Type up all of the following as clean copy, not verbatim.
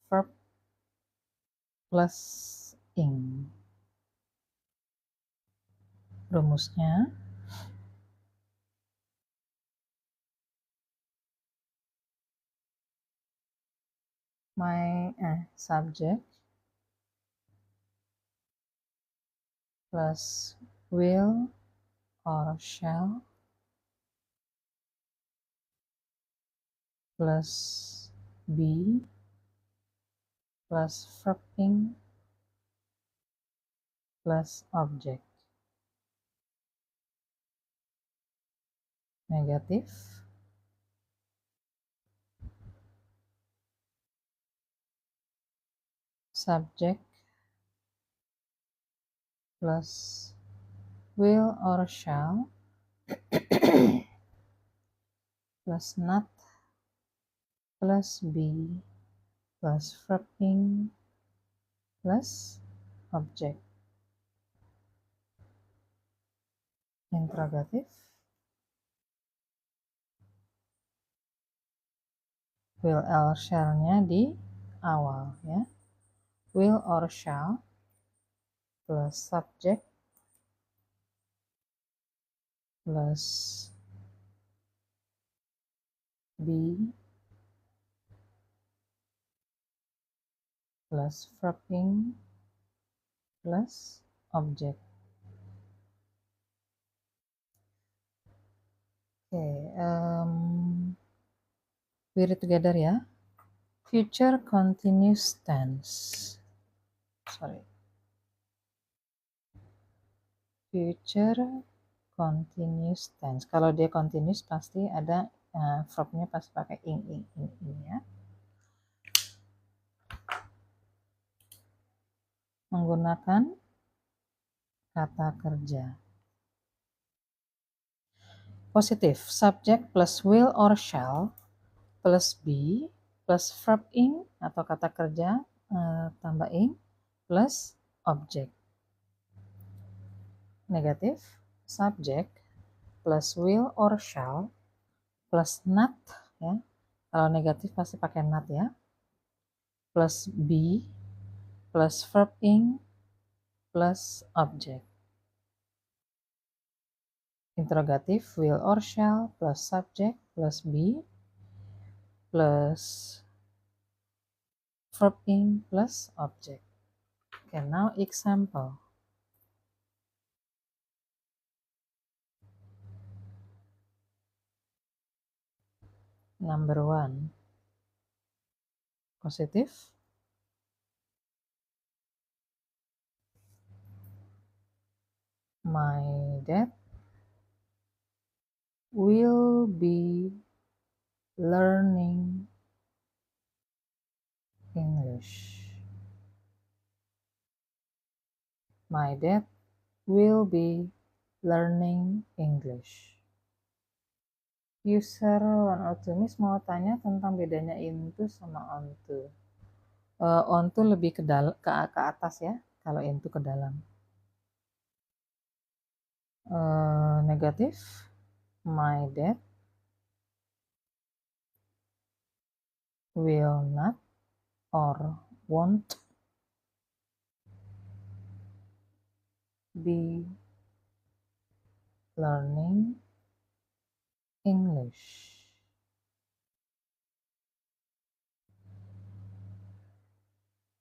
verb plus ing. Rumusnya subject plus will or shall plus be plus verb ing plus object. Negatif. Subject plus will or shall plus not plus be plus verb ing plus object. Interrogatif. Will or shall-nya di awal ya. Will or shall plus subject plus be plus verb ing plus object. Oke, we read together ya. Future continuous tense. Future continuous tense. Kalau dia continuous pasti ada verbnya pasti pakai ing ya. Menggunakan kata kerja. Positif, subject plus will or shall plus be plus verb ing atau kata kerja tambah ing plus object. Negatif, subject plus will or shall plus not ya. Kalau negatif pasti pakai not ya. Plus be plus verb ing plus object. Interrogatif, will or shall plus subject plus be plus verb ing plus object. Okay, now example. Number 1. Positif. My dad will be learning English. My dad will be learning English. User 102 Miss mau tanya tentang bedanya into sama onto. Onto lebih ke atas ya, kalau into ke dalam. Negatif. My dad will not or won't be learning English.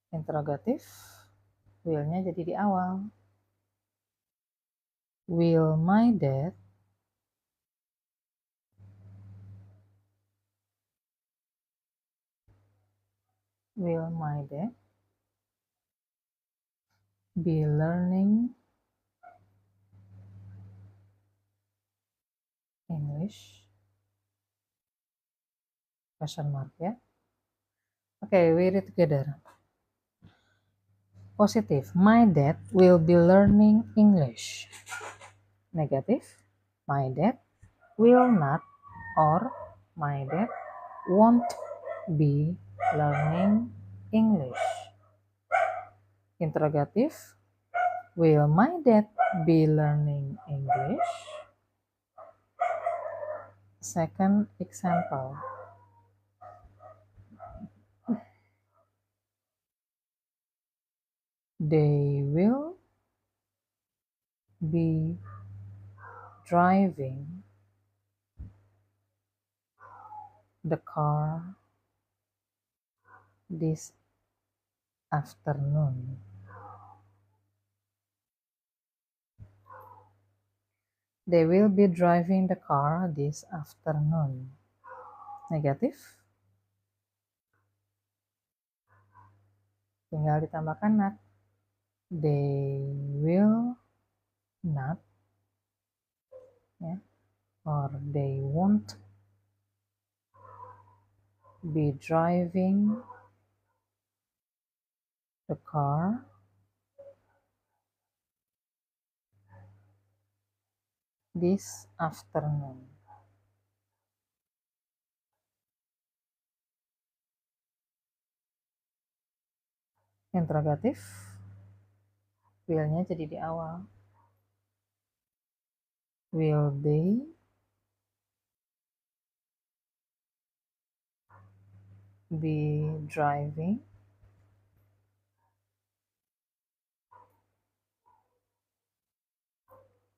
Interrogatif, will-nya jadi di awal. Will my dad be learning English? Question mark ya. Okay, we read together. Positive, my dad will be learning English. Negative, my dad will not or my dad won't be learning English. Interrogative, will my dad be learning English? Second example. They will be driving the car this afternoon. They will be driving the car this afternoon. Negatif. Tinggal ditambahkan not. They will not, ya, or they won't be driving the car this afternoon. Interrogatif, will-nya jadi di awal. Will they be driving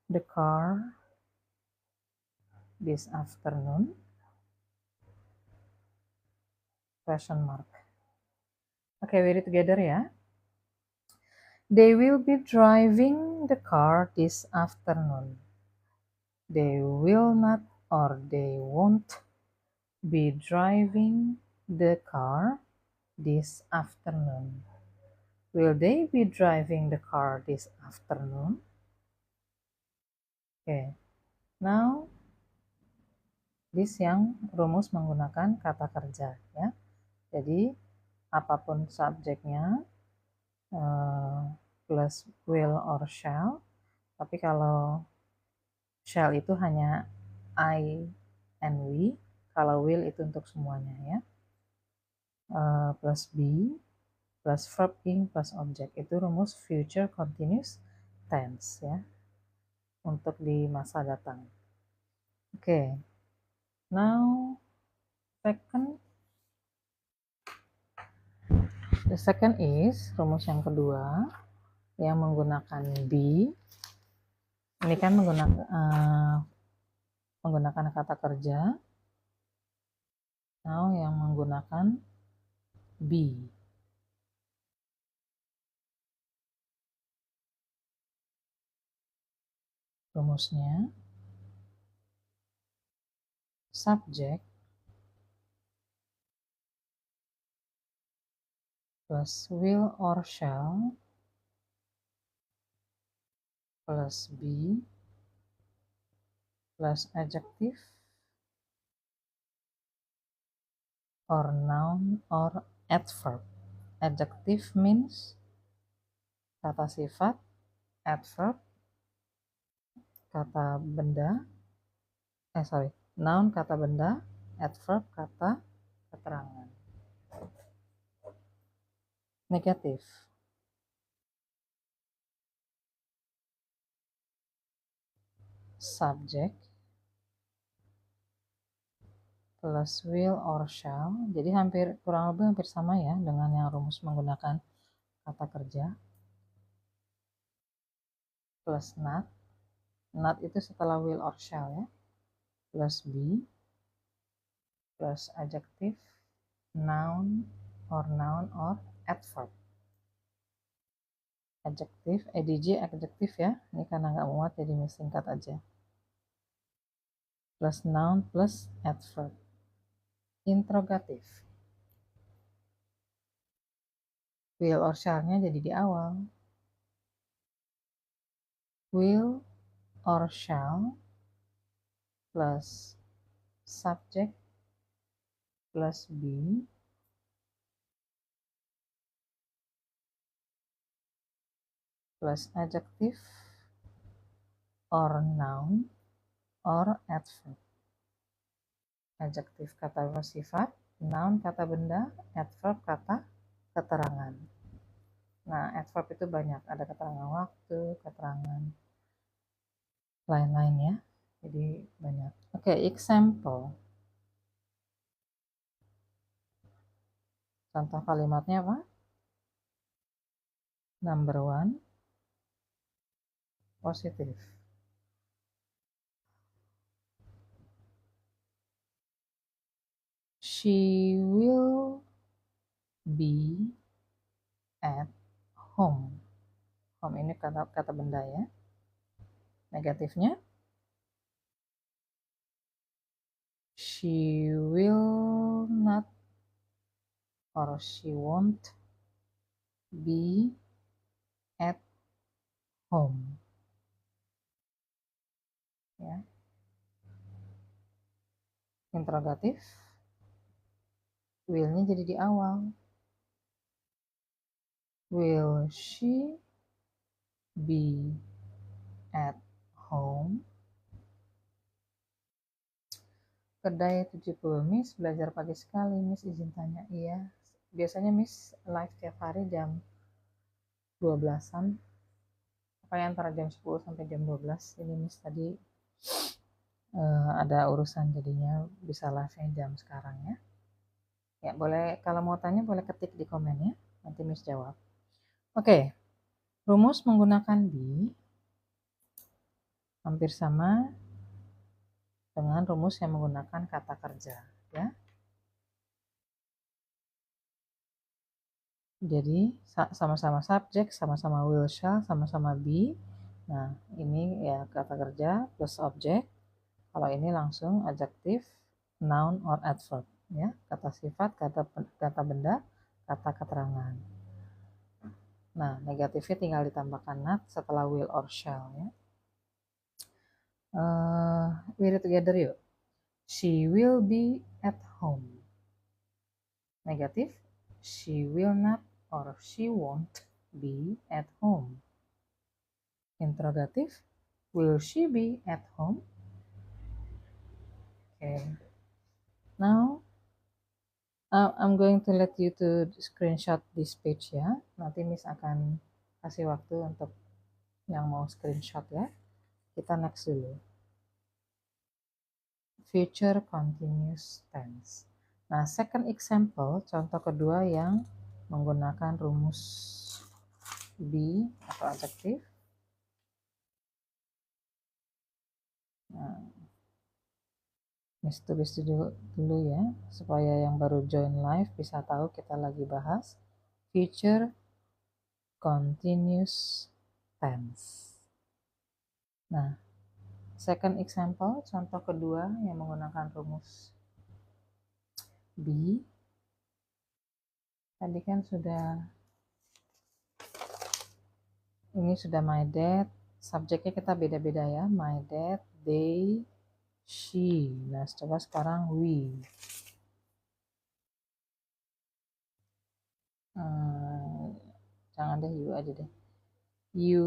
the car this afternoon? Question mark. Okay, we read together ya. They will be driving the car this afternoon. They will not or they won't be driving the car this afternoon. Will they be driving the car this afternoon? Okay, now this yang rumus menggunakan kata kerja ya. Jadi apapun subjeknya plus will or shall, tapi kalau shall itu hanya I and we, kalau will itu untuk semuanya ya. Plus be plus verb ing plus object, itu rumus future continuous tense ya, untuk di masa datang. Okay, now the second is rumus yang kedua yang menggunakan be. Ini kan menggunakan kata kerja. Now yang menggunakan be. Rumusnya subject plus will or shall plus be plus adjective or noun or adverb. Adjective means kata sifat, adverb kata benda, noun kata benda, adverb kata keterangan. Negatif. Subject plus will or shall, jadi kurang lebih hampir sama ya dengan yang rumus menggunakan kata kerja. Plus not. Not itu setelah will or shall ya. Plus be plus adjective, noun or adverb. Adjective, adj adjective ya. Ini karena nggak muat jadi singkat aja. Plus noun plus adverb. Interrogatif. Will or shall-nya jadi di awal. Will or shall plus subject plus be plus adjective or noun or adverb. Adjektif kata bersifat, noun kata benda, adverb kata keterangan. Nah, adverb itu banyak, ada keterangan waktu, keterangan lain-lain ya. Jadi banyak. Oke, example. Contoh kalimatnya apa? Number 1, positive. She will be at home. Home ini kata benda ya. Negatifnya, she will not or she won't be at home. Ya. Interrogatif, will-nya jadi di awal. Will she be at home? Kedai 70, Miss belajar pagi sekali, Miss izin tanya. Iya, biasanya Miss live tiap hari jam 12-an, pokoknya antara jam 10 sampai jam 12. Ini Miss tadi ada urusan jadinya bisa live-nya jam sekarang ya. Ya boleh, kalau mau tanya boleh ketik di komen ya, nanti Miss jawab. Oke, rumus menggunakan be hampir sama dengan rumus yang menggunakan kata kerja ya. Jadi sama-sama subjek, sama-sama will, shall, sama-sama be. Nah ini ya kata kerja plus objek. Kalau ini langsung adjektif, noun or adverb ya, kata sifat, kata benda, kata keterangan. Nah negatifnya tinggal ditambahkan not setelah will or shall ya. We read together yuk. She will be at home. Negatif, she will not or she won't be at home. Interrogatif, will she be at home? Okay. Now, I'm going to let you to screenshot this page ya. Nanti Miss akan kasih waktu untuk yang mau screenshot ya. Kita next dulu. Future continuous tense. Nah, second example, contoh kedua yang menggunakan rumus be atau adjektif. Nah, Miss tulis dulu ya, supaya yang baru join live bisa tahu kita lagi bahas future continuous tense. Nah, second example, contoh kedua yang menggunakan rumus be. Tadi kan ini sudah my dad, subjeknya kita beda-beda ya, my dad, they, she. Nah, coba sekarang we. Jangan deh you aja deh. You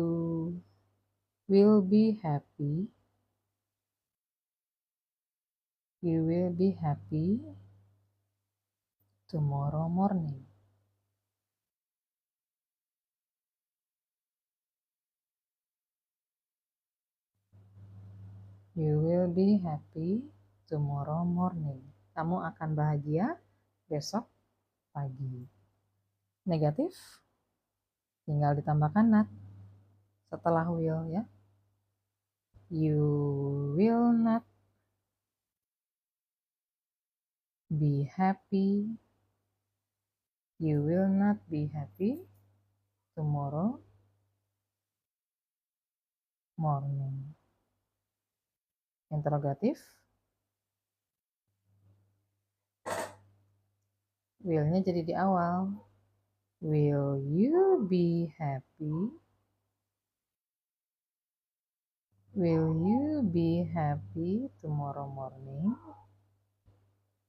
will be happy. You will be happy tomorrow morning. You will be happy tomorrow morning. Kamu akan bahagia besok pagi. Negatif, tinggal ditambahkan not setelah will ya. You will not be happy. You will not be happy tomorrow morning. Interrogatif, will-nya jadi di awal. Will you be happy? Will you be happy tomorrow morning?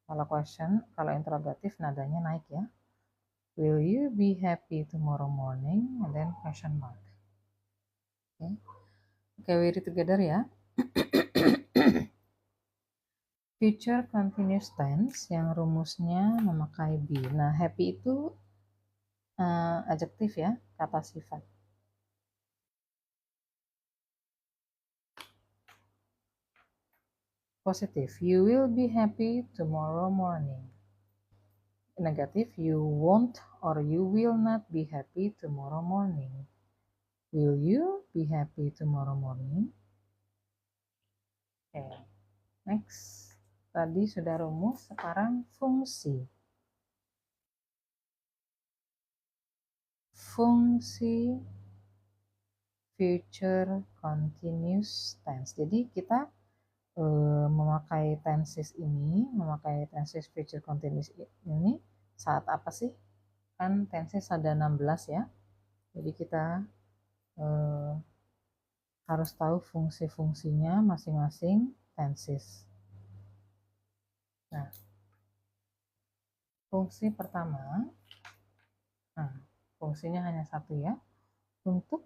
Kalau question, kalau interrogatif nadanya naik ya. Will you be happy tomorrow morning? And then question mark. Oke, okay, we read together ya. Future continuous tense yang rumusnya memakai be. Nah, happy itu adjektif ya, kata sifat. Positif, you will be happy tomorrow morning. negatif, you won't or you will not be happy tomorrow morning. Will you be happy tomorrow morning? Oke, next. Tadi sudah rumus, sekarang fungsi. Fungsi future continuous tense. Jadi kita memakai tenses ini, memakai tenses future continuous ini saat apa sih? Kan tenses ada 16 ya. Jadi kita harus tahu fungsi-fungsinya masing-masing tenses. Nah, fungsi pertama, fungsinya hanya satu ya, untuk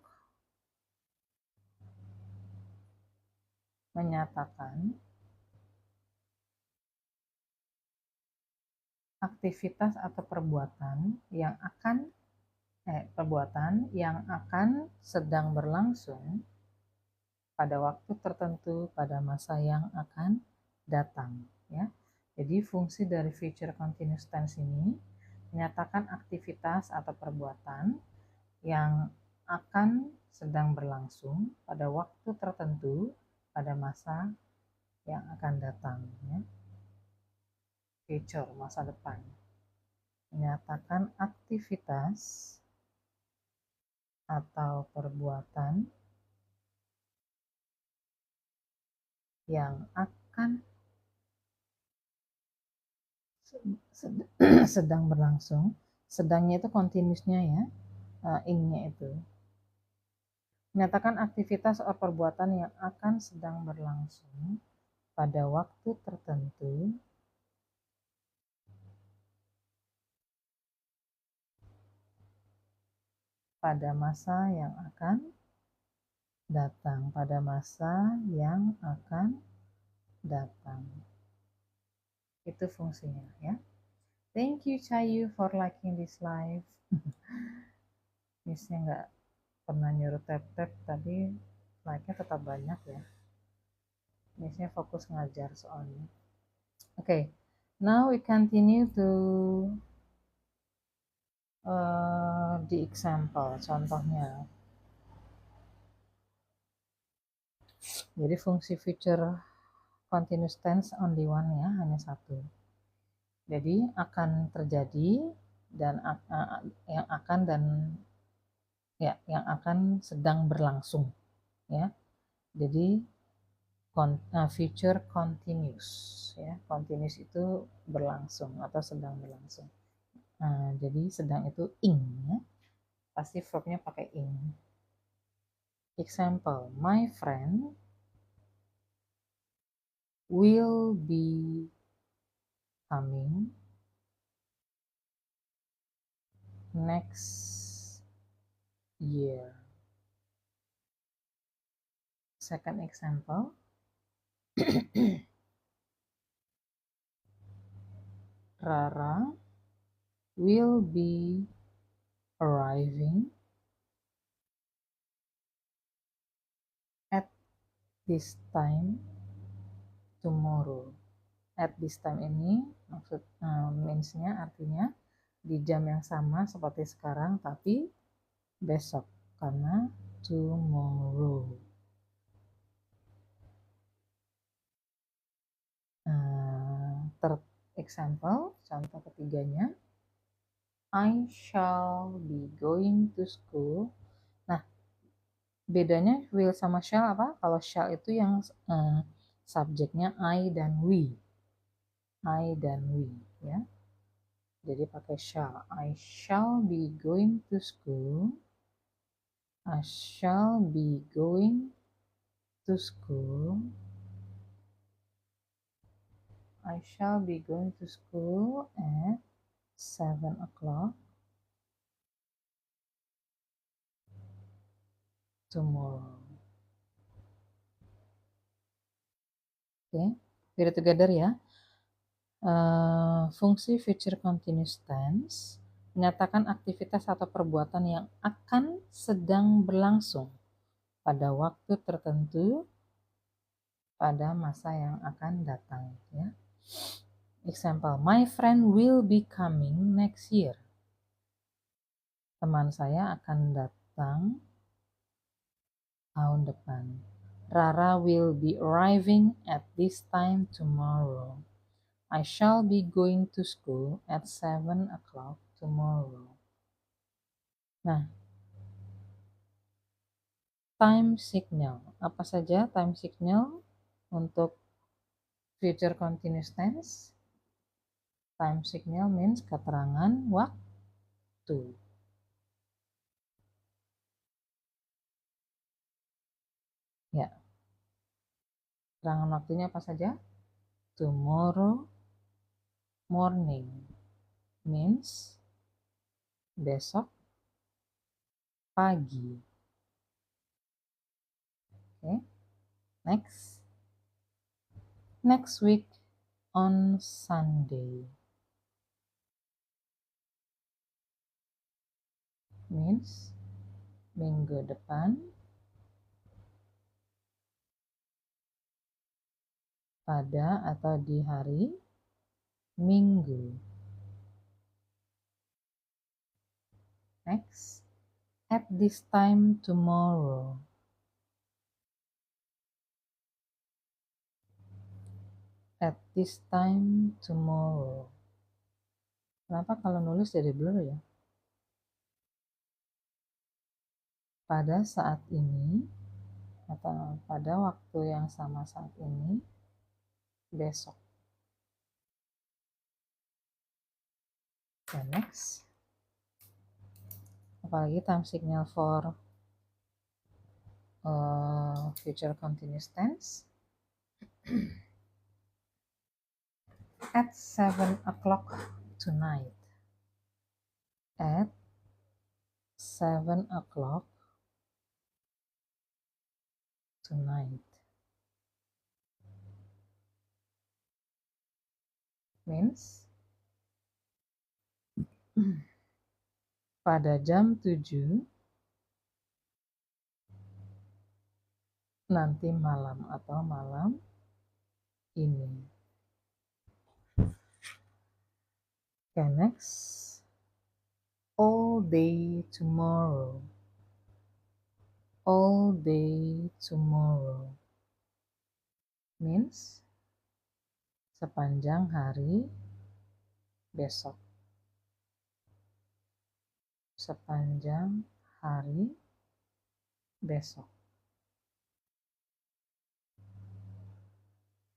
menyatakan aktivitas atau perbuatan yang akan sedang berlangsung pada waktu tertentu pada masa yang akan datang ya. Jadi fungsi dari future continuous tense ini menyatakan aktivitas atau perbuatan yang akan sedang berlangsung pada waktu tertentu pada masa yang akan datang ya. Future, masa depan. Menyatakan aktivitas atau perbuatan yang akan sedang berlangsung. Sedangnya itu continuousnya ya, ingnya itu. Menyatakan aktivitas atau perbuatan yang akan sedang berlangsung pada waktu tertentu pada masa yang akan datang, pada masa yang akan datang. Itu fungsinya ya. Thank you Cayu for liking this live. Missnya nggak pernah nyuruh tap-tap, tapi like-nya tetap banyak ya. Missnya fokus ngajar soalnya. Okay, now we continue to the example, contohnya. Jadi fungsi future continuous tense only one ya, hanya satu. Jadi akan terjadi dan yang akan sedang berlangsung ya. Jadi future continuous ya. Continuous itu berlangsung atau sedang berlangsung. Jadi sedang itu ing ya. Pasti verbnya pakai ing. Example, my friend will be coming next year. Second example, Rara will be arriving at this time tomorrow. At this time ini maksud means-nya artinya di jam yang sama seperti sekarang tapi besok, karena tomorrow. Third example, contoh ketiganya, I shall be going to school. Nah, bedanya will sama shall apa? Kalau shall itu yang subjeknya I dan we. I dan we ya. Jadi pakai shall. I shall be going to school. I shall be going to school. I shall be going to school at 7 o'clock tomorrow. Oke, read it together ya. Fungsi future continuous tense menyatakan aktivitas atau perbuatan yang akan sedang berlangsung pada waktu tertentu pada masa yang akan datang ya. Example, my friend will be coming next year. Teman saya akan datang tahun depan. Rara will be arriving at this time tomorrow. I shall be going to school at 7 o'clock tomorrow. Nah, time signal. Apa saja time signal untuk future continuous tense? Time signal means keterangan waktu. Ya, keterangan waktunya apa saja? Tomorrow morning means besok pagi. Okay, next. Next week on Sunday means minggu depan pada atau di hari Minggu. Next, at this time tomorrow. At this time tomorrow. Kenapa kalau nulis jadi blur ya? Pada saat ini atau pada waktu yang sama saat ini besok. Okay, next. Apalagi time signal for future continuous tense. At 7 o'clock tonight. At 7 o'clock tonight. Means pada jam 7 nanti malam atau malam ini. Okay, next. All day tomorrow. All day tomorrow means sepanjang hari besok. Sepanjang hari besok.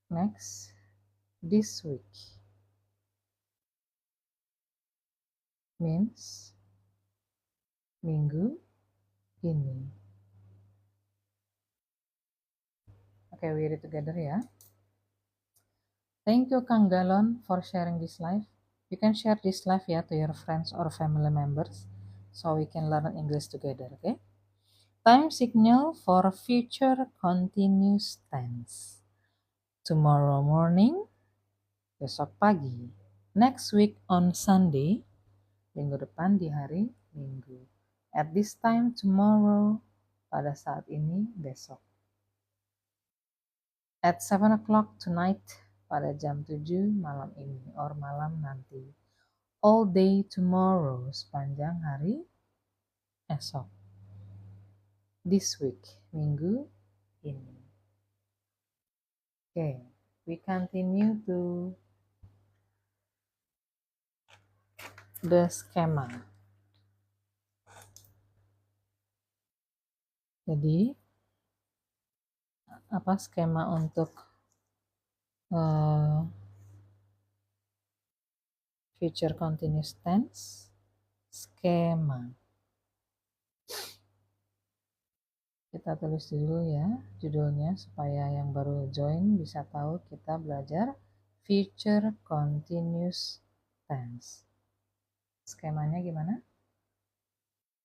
Next, this week means minggu ini. Okay, we read together ya. Thank you Kang Galon for sharing this live. You can share this live ya to your friends or family members so we can learn English together, okay? Time signal for future continuous tense. Tomorrow morning, besok pagi. Next week on Sunday, minggu depan di hari Minggu. At this time tomorrow, pada saat ini besok. At 7 o'clock tonight, pada jam 7 malam ini or malam nanti. All day tomorrow, sepanjang hari esok. This week, minggu ini. Okay, we continue to the schema. Jadi, apa skema untuk future continuous tense? Skema. Kita tulis dulu ya judulnya supaya yang baru join bisa tahu kita belajar future continuous tense. Skemanya gimana?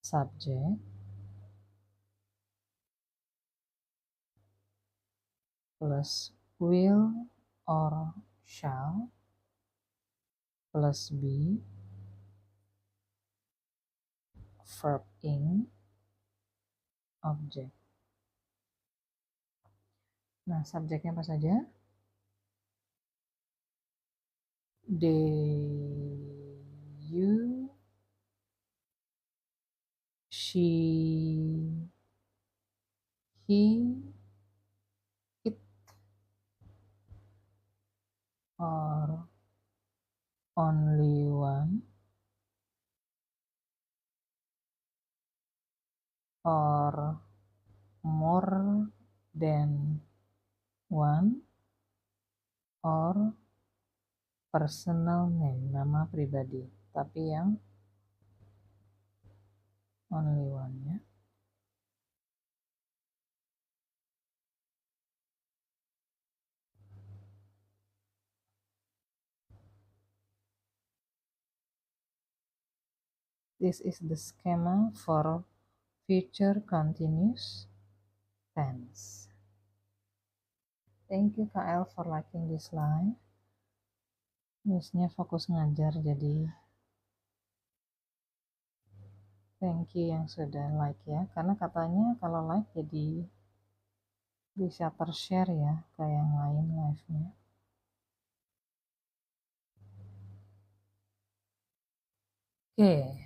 Subject plus will or shall plus be verb in object. Nah, subjeknya apa saja? They, you, she, he, it, or only one, or more than one, or personal name, nama pribadi, tapi yang only one ya. This is the schema for future continuous tense. Thank you KL for liking this live. Miss-nya fokus ngajar, jadi thank you yang sudah like ya. Karena katanya kalau like jadi bisa tershare ya ke yang lain live-nya. Oke.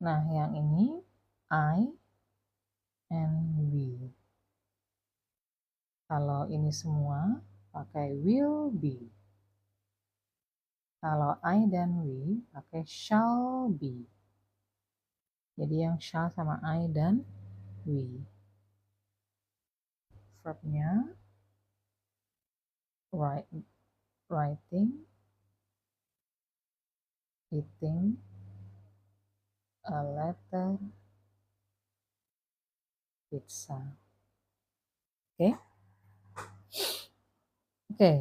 Nah, yang ini I and we. Kalau ini semua pakai will be. Kalau I dan we pakai shall be. Jadi yang shall sama I dan we. Verbnya writing, eating, a letter, pizza. Oke. Oke,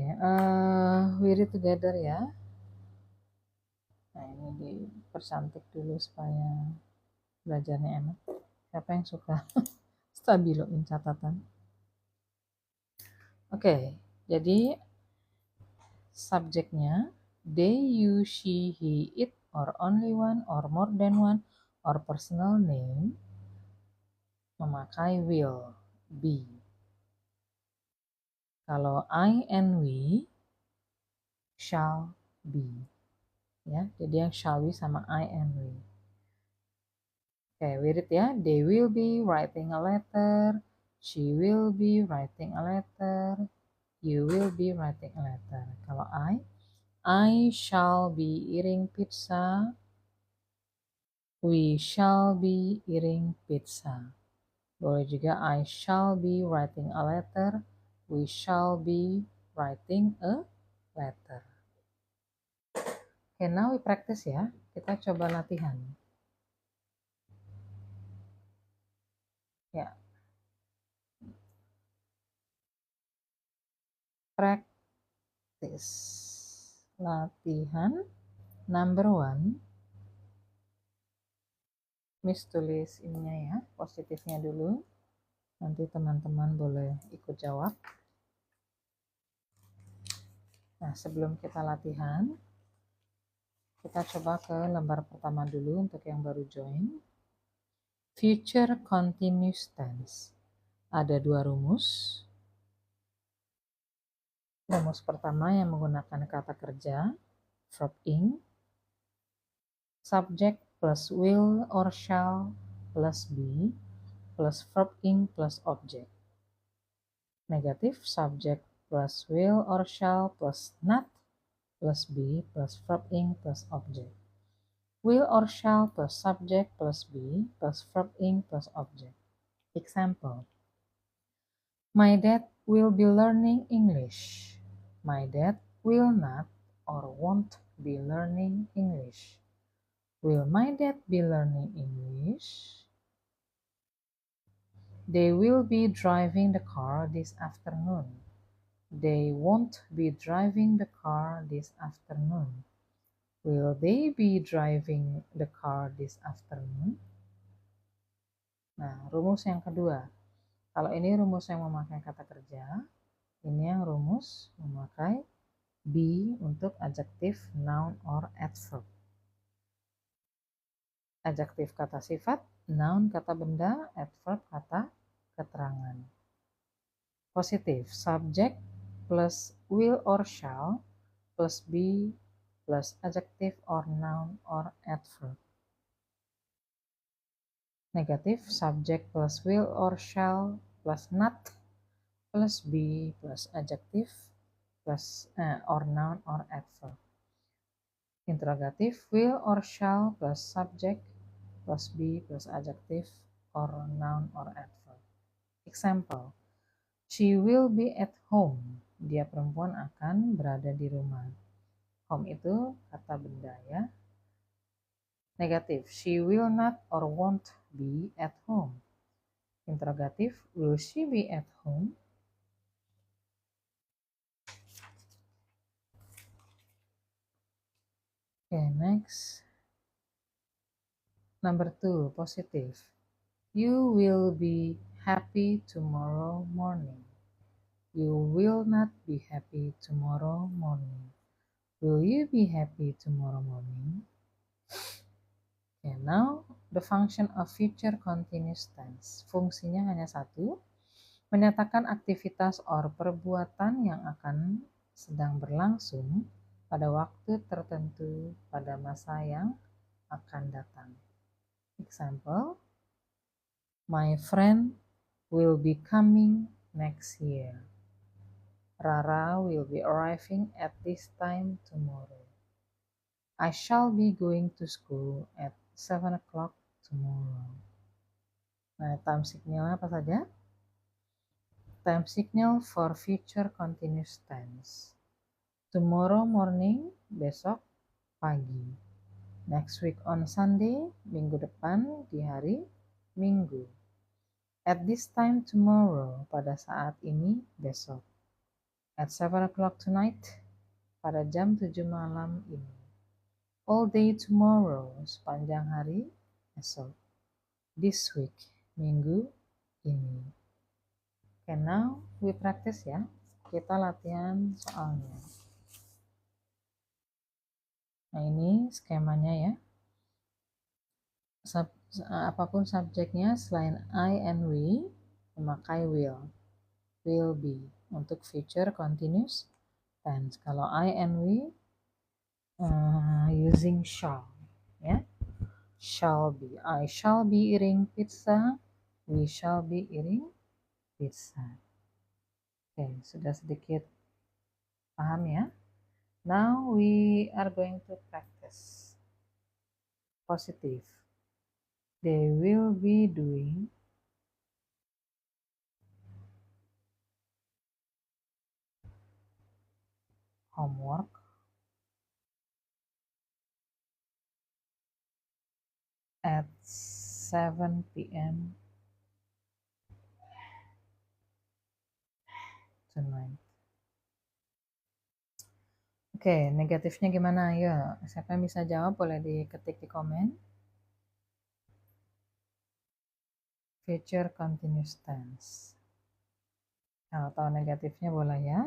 we read together ya. Nah, ini dipercantik dulu supaya belajarnya enak. Siapa yang suka stabiloin catatan? Oke, jadi subjeknya they, you, she, he, it, or only one, or more than one, or personal name memakai will, be. Kalau I and we, shall be. Ya, jadi yang shall be sama I and we. Oke, we read ya. They will be writing a letter. She will be writing a letter. You will be writing a letter. Kalau I shall be eating pizza. We shall be eating pizza. Boleh juga I shall be writing a letter. We shall be writing a letter. Okay, now we practice ya. Kita coba latihan. Ya. Practice. Latihan number 1. Miss tulis ininya ya, positifnya dulu. Nanti teman-teman boleh ikut jawab. Nah, sebelum kita latihan, kita coba ke lembar pertama dulu untuk yang baru join. Future continuous tense. Ada 2 rumus. Rumus pertama yang menggunakan kata kerja, verb ing, subject plus will or shall plus be plus verb ing plus object. Negatif, subject plus will or shall plus not plus be plus verb ing plus object. Will or shall plus subject plus be plus verb ing plus object. Example. My dad will be learning English. My dad will not or won't be learning English. Will my dad be learning English? They will be driving the car this afternoon. They won't be driving the car this afternoon. Will they be driving the car this afternoon? Nah, rumus yang kedua. Kalau ini rumus yang memakai kata kerja, ini yang rumus memakai be untuk adjektif, noun, or adverb. Adjektif kata sifat, noun kata benda, adverb kata keterangan. Positif, subject plus will or shall plus be plus adjective or noun or adverb. Negative, subject plus will or shall plus not plus be plus adjective plus or noun or adverb. Interrogative, will or shall plus subject plus be plus adjective or noun or adverb. Example, she will be at home. Dia perempuan akan berada di rumah. Home itu kata benda ya. Negatif, she will not or won't be at home. Interrogatif, will she be at home? Okay, next. Number 2, positive. You will be happy tomorrow morning. You will not be happy tomorrow morning. Will you be happy tomorrow morning? Okay, now the function of future continuous tense. Fungsinya hanya satu, menyatakan aktivitas or perbuatan yang akan sedang berlangsung pada waktu tertentu pada masa yang akan datang. Example, my friend will be coming next year. Rara will be arriving at this time tomorrow. I shall be going to school at 7 o'clock tomorrow. Nah, time signal apa saja? Time signal for future continuous tense. Tomorrow morning, besok pagi. Next week on Sunday, minggu depan di hari Minggu. At this time tomorrow, pada saat ini besok. At 7 o'clock tonight, pada jam 7 malam ini. All day tomorrow, sepanjang hari esok. This week, minggu ini. Okay, now we practice ya. Kita latihan soalnya. Nah, ini skemanya ya. Apapun subjeknya selain I and we, memakai will. Will be untuk future continuous tense. Kalau I and we using shall ya. Shall be. I shall be eating pizza. We shall be eating pizza. Oke, sudah sedikit paham ya. Now we are going to practice. Positive. They will be doing homework at 7 p.m. tonight. Oke, negatifnya gimana? Ya, siapa yang bisa jawab boleh diketik di komen. Future continuous tense. Kalau tahu negatifnya boleh ya.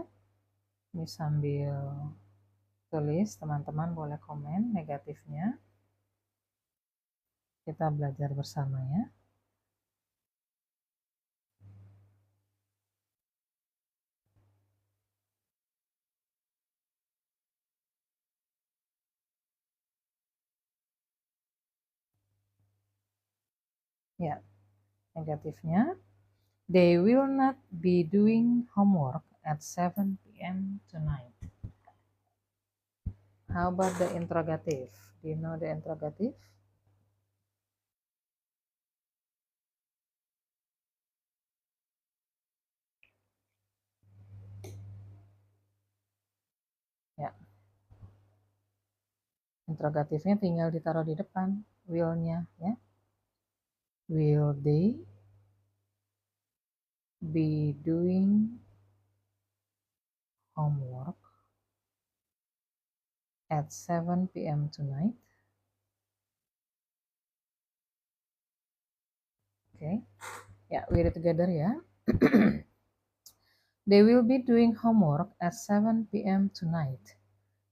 Ini sambil tulis, teman-teman boleh komen negatifnya. Kita belajar bersama ya. Ya, negatifnya. They will not be doing homework at 7 p.m. tonight. How about the interrogative? Do you know the interrogative? Ya. Interrogatifnya tinggal ditaruh di depan will-nya ya. Will they be doing homework at 7 p.m. tonight? Okay. Yeah, we read together ya. They will be doing homework at 7 p.m. tonight.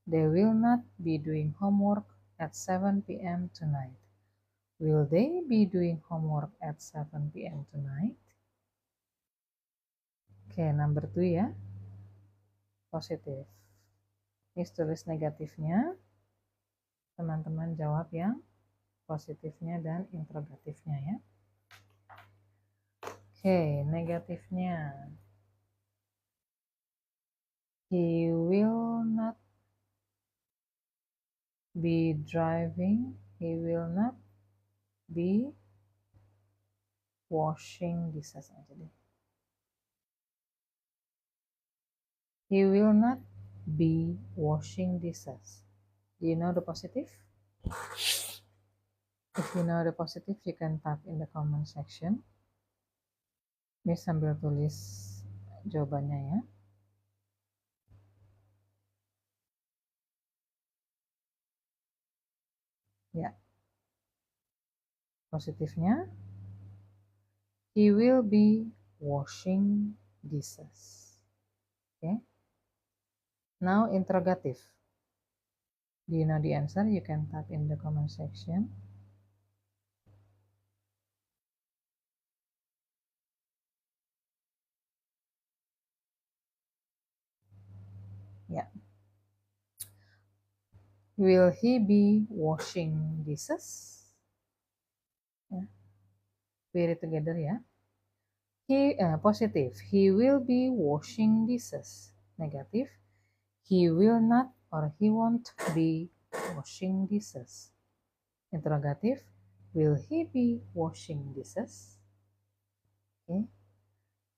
They will not be doing homework at 7 p.m. tonight. Will they be doing homework at 7 p.m. tonight? Okay, number 2 ya. Positive. Miss tulis negatifnya, teman-teman jawab yang positifnya dan interrogatifnya ya. Oke, negatifnya. He will not be driving. He will not be washing dishes aja deh. He will not be washing dishes. Do you know the positive? If you know the positive, you can type in the comment section. Miss sambil tulis jawabannya ya. Ya. Positifnya, he will be washing dishes. Okay. Now interrogative. Do you know the answer? You can type in the comment section. Yeah. Will he be washing dishes? Yeah. Read it together ya. Positive. He will be washing dishes. Negative. He will not or he won't be washing dishes. Interrogative. Will he be washing dishes? Okay.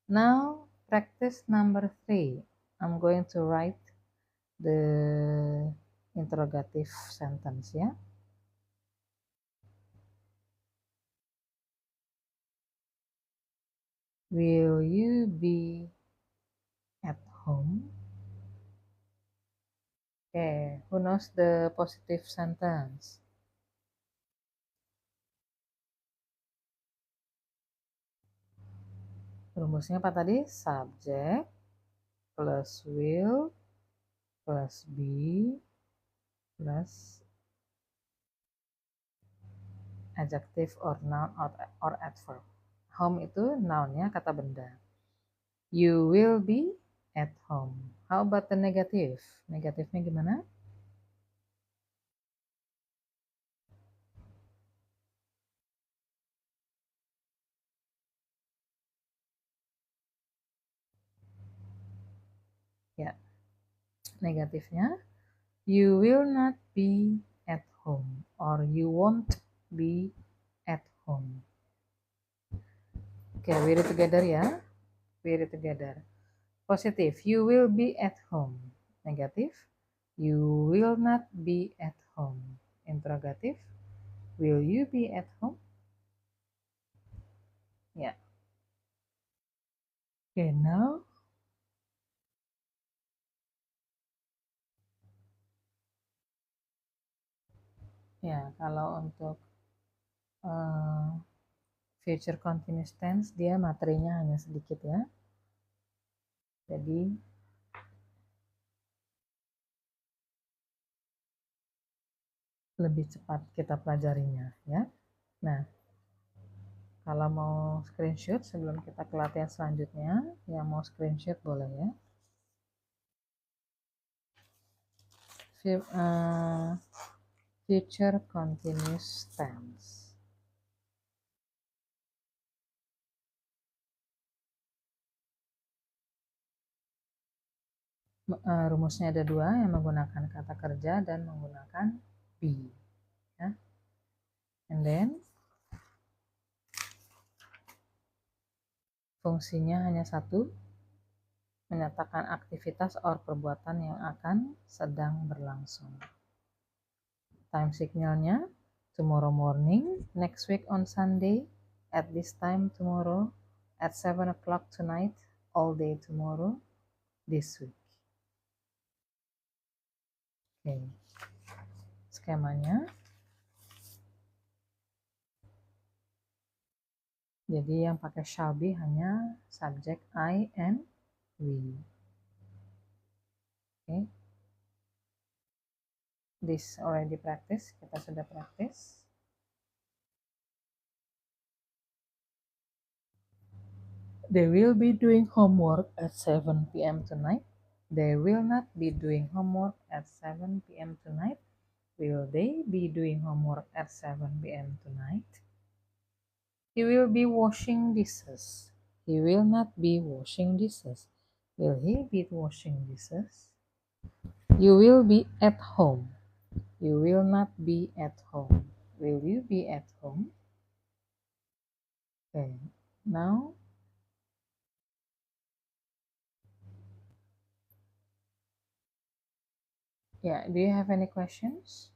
Now practice number 3. I'm going to write the interrogative sentence ya. Will you be at home? Okay, who knows the positive sentence? Rumusnya apa tadi? Subject plus will plus be plus adjective or noun or adverb. Home itu nounnya, kata benda. You will be at home. How about the negative? Negatifnya gimana? Ya, negatifnya you will not be at home or you won't be at home. Okay, we read together ya. We read together. Positive, you will be at home. Negative, you will not be at home. Interrogative, will you be at home? Ya. Okay, now ya, kalau untuk future continuous tense dia materinya hanya sedikit ya. Jadi lebih cepat kita pelajarinya ya. Nah, kalau mau screenshot sebelum kita ke latihan selanjutnya, yang mau screenshot boleh ya. Future continuous tense. Rumusnya ada dua, yang menggunakan kata kerja dan menggunakan be ya. And then fungsinya hanya satu, menyatakan aktivitas atau perbuatan yang akan sedang berlangsung. Time signalnya tomorrow morning, next week on Sunday, at this time tomorrow, at 7 o'clock tonight, all day tomorrow, this week. Oke. Skemanya. Jadi yang pakai shall be hanya subject I and we. Oke. This already practice, kita sudah practice. They will be doing homework at 7 p.m. tonight. They will not be doing homework at 7 p.m. tonight. Will they be doing homework at 7 p.m. tonight? He will be washing dishes. He will not be washing dishes. Will he be washing dishes? You will be at home. You will not be at home. Will you be at home? Okay, now yeah, do you have any questions?